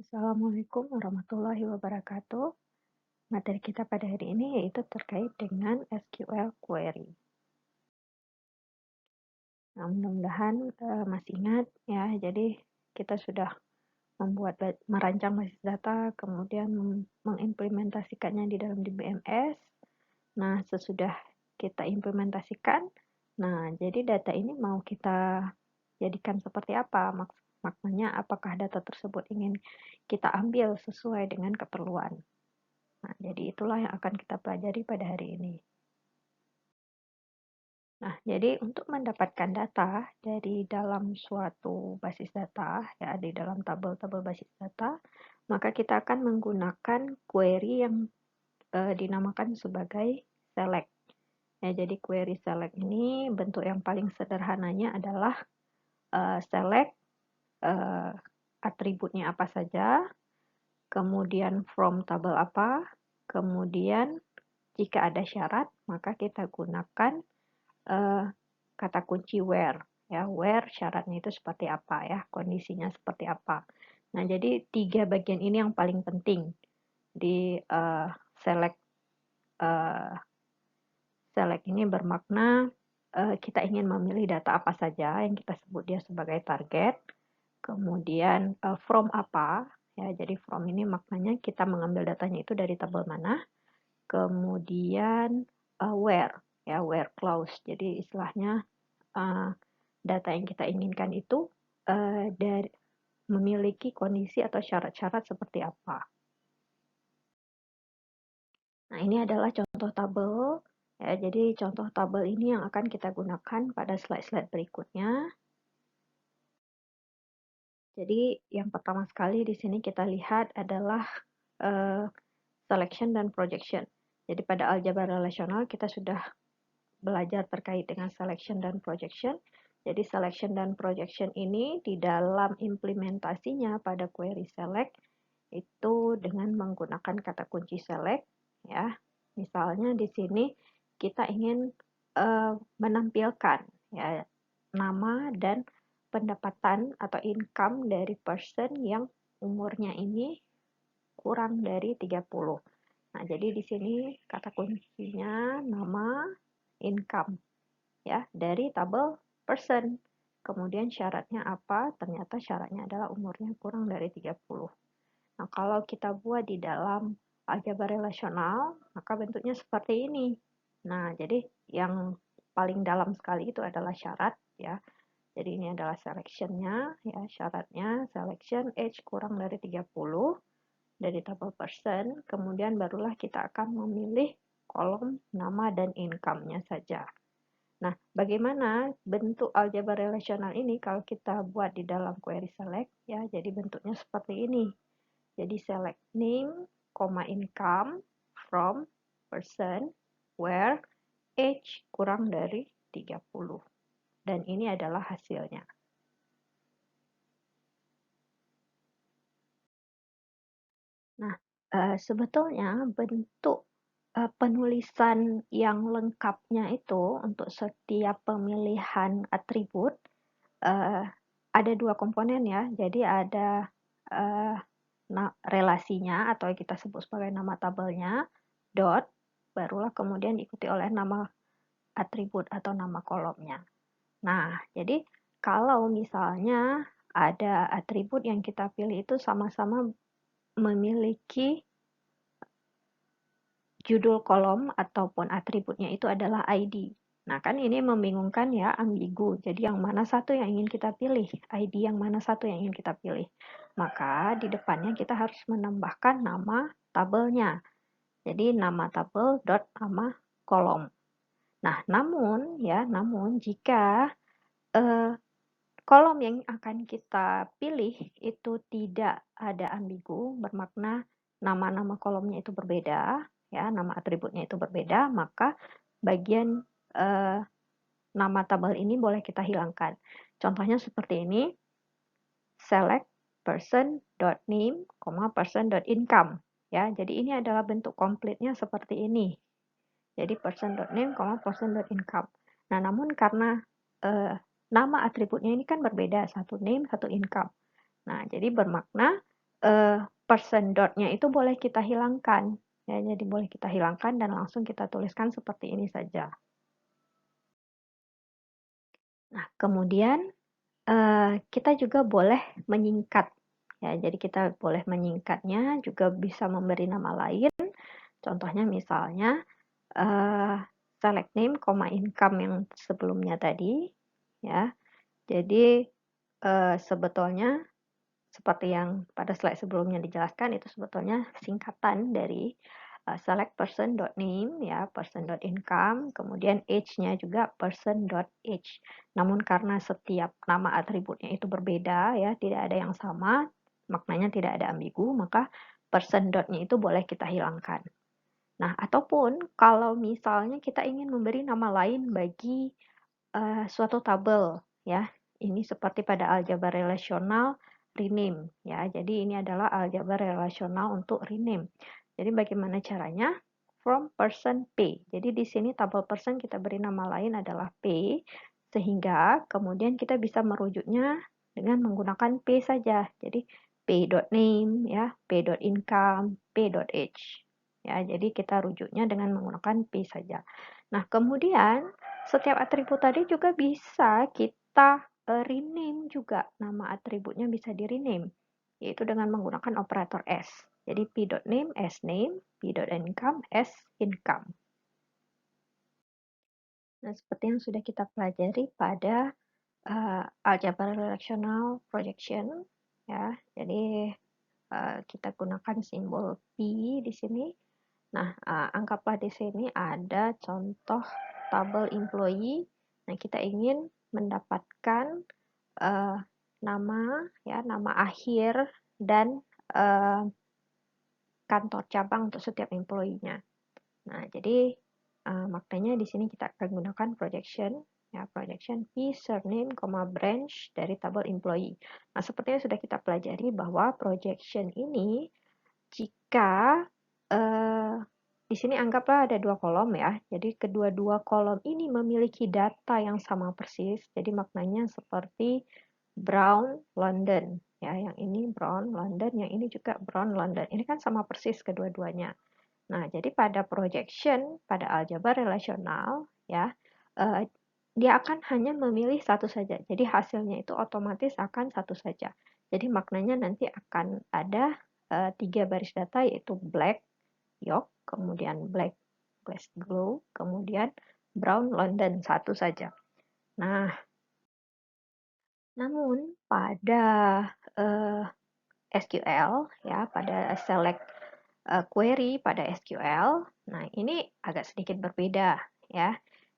Assalamualaikum warahmatullahi wabarakatuh. Materi kita pada hari ini yaitu terkait dengan SQL query. Nah, mudah-mudahan masih ingat ya. Jadi kita sudah merancang basis data, kemudian mengimplementasikannya di dalam DBMS. Nah, sesudah kita implementasikan, nah jadi data ini mau kita jadikan seperti apa? Maknanya apakah data tersebut ingin kita ambil sesuai dengan keperluan. Nah, jadi itulah yang akan kita pelajari pada hari ini. Nah, jadi untuk mendapatkan data dari dalam suatu basis data, ya di dalam tabel-tabel basis data, maka kita akan menggunakan query yang dinamakan sebagai select. Ya, jadi query select ini bentuk yang paling sederhananya adalah select atributnya apa saja, kemudian from tabel apa, kemudian jika ada syarat, maka kita gunakan kata kunci where. Ya, where syaratnya itu seperti apa ya, kondisinya seperti apa. Nah, jadi 3 bagian ini yang paling penting di select. Select ini bermakna kita ingin memilih data apa saja yang kita sebut dia sebagai target. Kemudian from apa, ya, jadi from ini maknanya kita mengambil datanya itu dari tabel mana. Kemudian where, ya, where clause. Jadi istilahnya data yang kita inginkan itu dari memiliki kondisi atau syarat-syarat seperti apa. Nah, ini adalah contoh tabel. Ya, jadi contoh tabel ini yang akan kita gunakan pada slide-slide berikutnya. Jadi yang pertama sekali di sini kita lihat adalah selection dan projection. Jadi pada aljabar relasional kita sudah belajar terkait dengan selection dan projection. Jadi selection dan projection ini di dalam implementasinya pada query select itu dengan menggunakan kata kunci select, ya. Misalnya di sini kita ingin menampilkan ya nama dan pendapatan atau income dari person yang umurnya ini kurang dari 30. Nah, jadi di sini kata kuncinya nama, income ya dari tabel person. Kemudian syaratnya apa? Ternyata syaratnya adalah umurnya kurang dari 30. Nah, kalau kita buat di dalam aljabar relasional, maka bentuknya seperti ini. Nah, jadi yang paling dalam sekali itu adalah syarat ya. Jadi ini adalah selection-nya ya, syaratnya selection age kurang dari 30 dari tabel person, kemudian barulah kita akan memilih kolom nama dan income-nya saja. Nah, bagaimana bentuk aljabar relasional ini kalau kita buat di dalam query select ya, jadi bentuknya seperti ini. Jadi select name, income from person where age kurang dari 30. Dan ini adalah hasilnya. Nah, sebetulnya bentuk penulisan yang lengkapnya itu untuk setiap pemilihan atribut ada 2 komponen ya. Jadi ada relasinya atau kita sebut sebagai nama tabelnya, dot, barulah kemudian diikuti oleh nama atribut atau nama kolomnya. Nah, jadi kalau misalnya ada atribut yang kita pilih itu sama-sama memiliki judul kolom ataupun atributnya itu adalah ID. Nah, kan ini membingungkan ya, ambigu. Jadi yang mana satu yang ingin kita pilih? ID yang mana satu yang ingin kita pilih? Maka di depannya kita harus menambahkan nama tabelnya. Jadi nama tabel dot nama kolom. Nah, namun jika kolom yang akan kita pilih itu tidak ada ambigu, bermakna nama-nama kolomnya itu berbeda, ya, nama atributnya itu berbeda, maka bagian nama tabel ini boleh kita hilangkan. Contohnya seperti ini, select person.name, person.income. Ya, jadi ini adalah bentuk komplitnya seperti ini. Jadi person.name, person.income. Nah, namun karena nama atributnya ini kan berbeda, satu name, satu income. Nah, jadi bermakna person dot-nya itu boleh kita hilangkan. Ya, jadi boleh kita hilangkan dan langsung kita tuliskan seperti ini saja. Nah, kemudian kita juga boleh menyingkat. Ya, jadi kita boleh menyingkatnya, juga bisa memberi nama lain. Contohnya misalnya select name, income yang sebelumnya tadi. Ya, jadi sebetulnya seperti yang pada slide sebelumnya dijelaskan, itu sebetulnya singkatan dari select person.name, ya, person.income, kemudian age-nya juga person.age. Namun karena setiap nama atributnya itu berbeda, ya, tidak ada yang sama, maknanya tidak ada ambigu, maka person.nya itu boleh kita hilangkan. Nah, ataupun kalau misalnya kita ingin memberi nama lain bagi suatu tabel, ya, ini seperti pada aljabar relasional rename, ya. Jadi ini adalah aljabar relasional untuk rename. Jadi bagaimana caranya? From person P. Jadi di sini tabel person kita beri nama lain adalah P, sehingga kemudian kita bisa merujuknya dengan menggunakan P saja. Jadi P.name, ya, P.income, P.age. Ya, jadi kita rujuknya dengan menggunakan P saja. Nah, kemudian setiap atribut tadi juga bisa kita rename juga. Nama atributnya bisa di-rename, yaitu dengan menggunakan operator S. Jadi p.name as name, p.income as income. Nah, seperti yang sudah kita pelajari pada aljabar relational projection, ya. Jadi kita gunakan simbol P di sini. Nah, anggaplah di sini ada contoh tabel employee. Nah, kita ingin mendapatkan nama, ya, nama akhir dan kantor cabang untuk setiap employee-nya. Nah, jadi maknanya di sini kita akan gunakan projection, ya, projection P surname, branch dari tabel employee. Nah, seperti yang sudah kita pelajari bahwa projection ini jika di sini anggaplah ada dua kolom, ya. Jadi kedua-dua kolom ini memiliki data yang sama persis. Jadi maknanya seperti Brown London, ya. Yang ini Brown London, yang ini juga Brown London. Ini kan sama persis kedua-duanya. Nah, jadi pada projection, pada aljabar relasional, ya, dia akan hanya memilih satu saja. Jadi hasilnya itu otomatis akan satu saja. Jadi maknanya nanti akan ada 3 baris data, yaitu black York, kemudian black Glasgow, kemudian brown London, satu saja. Nah, namun pada SQL, ya, pada select query pada SQL, nah ini agak sedikit berbeda, ya.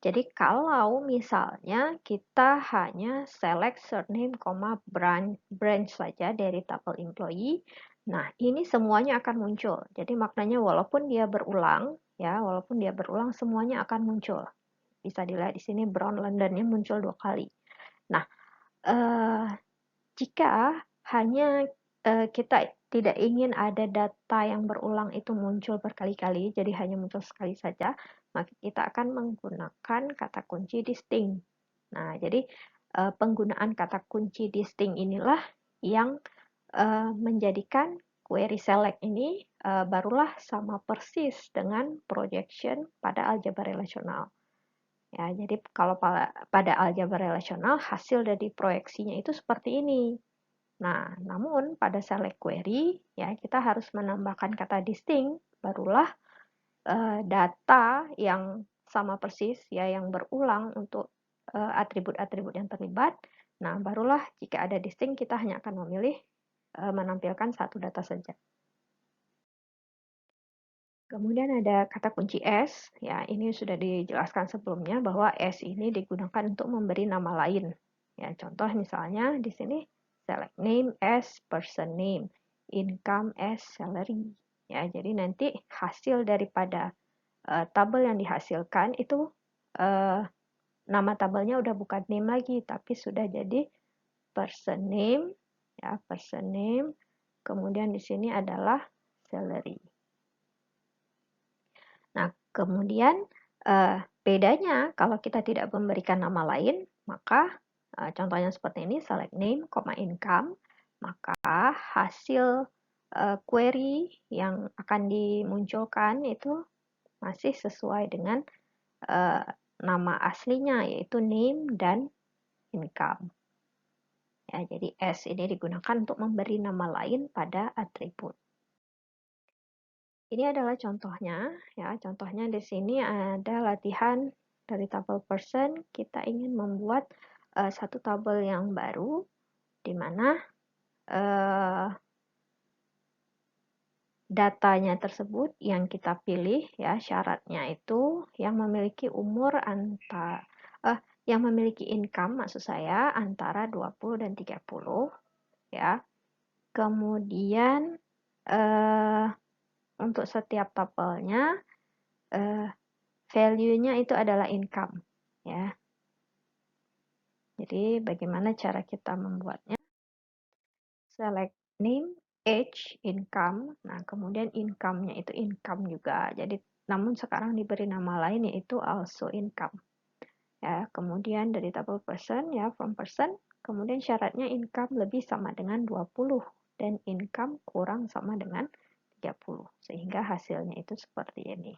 Jadi kalau misalnya kita hanya select surname, branch saja dari tabel employee, nah ini semuanya akan muncul. Jadi maknanya walaupun dia berulang, ya, walaupun dia berulang semuanya akan muncul. Bisa dilihat di sini Brown London-nya muncul 2 kali. Nah, jika hanya kita tidak ingin ada data yang berulang itu muncul berkali-kali, jadi hanya muncul sekali saja, maka kita akan menggunakan kata kunci distinct. Nah, jadi penggunaan kata kunci distinct inilah yang menjadikan query select ini barulah sama persis dengan projection pada aljabar relasional. Ya, jadi kalau pada aljabar relasional hasil dari proyeksinya itu seperti ini. Nah, namun pada select query, ya, kita harus menambahkan kata distinct, barulah data yang sama persis, ya, yang berulang untuk atribut-atribut yang terlibat. Nah, barulah jika ada distinct, kita hanya akan memilih menampilkan satu data saja. Kemudian ada kata kunci S, ya, ini sudah dijelaskan sebelumnya bahwa S ini digunakan untuk memberi nama lain. Ya, contoh misalnya di sini select name as person name, income as salary. Ya, jadi nanti hasil daripada tabel yang dihasilkan itu nama tabelnya udah bukan name lagi, tapi sudah jadi person name, ya, person name. Kemudian di sini adalah salary. Nah, kemudian bedanya kalau kita tidak memberikan nama lain, maka contohnya seperti ini, select name, income, maka hasil query yang akan dimunculkan itu masih sesuai dengan nama aslinya, yaitu name dan income. Ya, jadi S ini digunakan untuk memberi nama lain pada atribut. Ini adalah contohnya, ya. Contohnya di sini ada latihan dari tabel person. Kita ingin membuat satu tabel yang baru, di mana datanya tersebut yang kita pilih, ya, syaratnya itu yang memiliki umur yang memiliki income, maksud saya antara 20 dan 30, ya. Kemudian untuk setiap tabelnya value-nya itu adalah income, ya. Jadi bagaimana cara kita membuatnya? Select name, age, income. Nah, kemudian income-nya itu income juga. Jadi namun sekarang diberi nama lain yaitu also income. Ya, kemudian dari tabel person, ya, from person, kemudian syaratnya income lebih sama dengan 20 dan income kurang sama dengan 30. Sehingga hasilnya itu seperti ini.